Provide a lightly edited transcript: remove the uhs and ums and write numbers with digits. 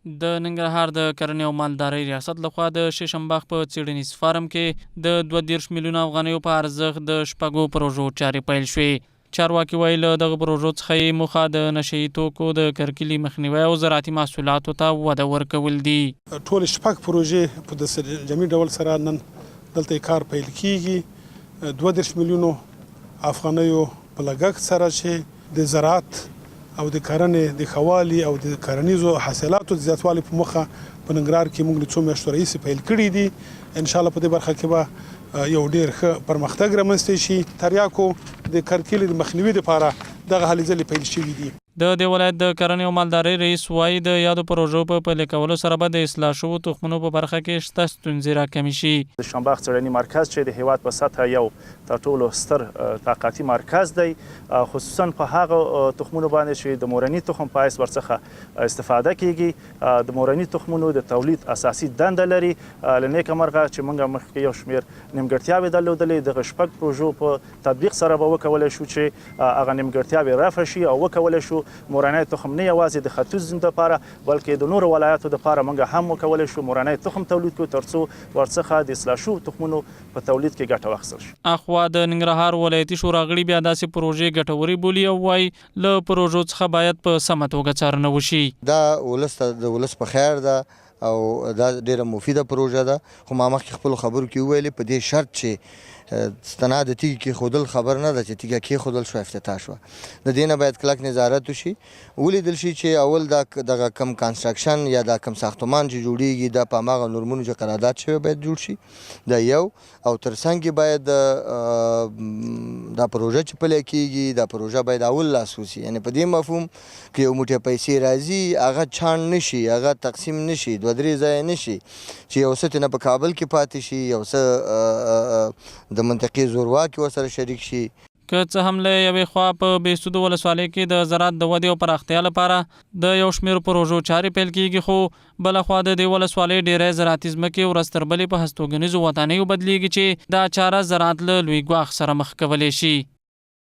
د ننګرهار د کرنې او مالدارۍ ریاست لخوا د ششنباغ په څېړنیز فارم کې د 32 میلیونه افغانیو په ارزښت د شپږو پروژو چارې پیل شوې. چارواکي وايي له دغه پروژو څخه یې موخه د نشهیي توکو د کرکېلې مخنیوي او زراعتي محصولاتو ته وده ورکول دي. ټول شپږ پروژې په د جمعي ډول سره نن دلته کار پیل کیږي. 32 میلیونو افغانیو په لګښت سره چې د زراعت او د کرنې د خوالي او د کرنیزو حاصلاتو د زیاتوالي په مخه په ننګرهار کې موږ له څو میاشتو راهیسې پیل کړي دي. ان شاء الله په دې برخه کې به یو ډیر ښه پرمختګ رامنځته شي. چارواکو د کرکېلې د مخنیوي لپاره دغه هلې ځلې پیل شوي دي. د ولایت د کرنې او مالدارۍ رئیس وايي د یادو پروژو په پلي کولو سره به د اصلاح شوو تخمونو په برخه کې شته ستونزې راکمې شي. د شنباغ څېړنې مرکز چې د هیواد په سطحه یو تر ټولو ستر طاقتي مرکز دی، خصوصا په هغه تخمونو باندې چې د مورني تخم په حیث ورڅخه استفاده کیږي. د مورني تخمونو د تولید اساسي دنده لري. له نیکه مرغه چې موږ مخکې یو شمېر نیمګړتیاوې درلودلې، دغه شپږ پروژو په تطبیق سره به وکولی شو چې هغه نیمګړتیاوې رفع شي او وکولی شو مورنی تخم نه یوازې د ختیځ لپاره بلکې د نورو ولایاتو لپاره موږ هم وکولی شو مورنی تخم تولید کړو ترڅو ورڅخه د اصلاح شوو تخمونو په تولید کې ګټه واخیستل شي. اخوا د ننګرهار ولایتي شورا غړي بیا داسې پروژې ګټورې بولي او وایي له پروژو څخه باید په سمه توګه څارنه وشي. دا د ولس په خیر ده او دا ډیره مفیده پروژه ده، خو ما مخکې خپلو خبرو کې وویلې په دې شرط چې ستنه د تیږې کېښودل خبر نه ده چې تیږه کېښودل شوه افتتاح شوه. د دې نه باید کلک نظارت وشي، ولیدل شي چې اول دغه کم کانسټرکشن یا دا کم ساختمان چې جوړیږي دا په هماغه نورمونو چې قرارداد شوی باید جوړ شي. دا یو او تر څنګ باید دا پروژه چې پلی کېږي دا پروژه باید اول لاس وسي، یعنې په دې مفهوم که یو موټی پیسې راځي هغه چاڼ نه شي، هغه تقسیم نه شي، 2-3 ځایه نه شي چې یو څه ترې نه په کابل کې پاتې شي، یو څه د منطقې زورواکي ورسره شریک شي. که څه هم له یوې خوا په بېسودو ولسوالۍ کې د زراعت د ودې او پراختیا لپاره د یو شمېر پروژو چارې پیل کېږي، خو بله خوا د دې ولسوالۍ ډېری زراعتي ځمکې ورځ تر بلې په هستوګنیزو ودانیو بدلیږي چې دا چاره زراعت له لوی ګواښ سره مخ کولی شي.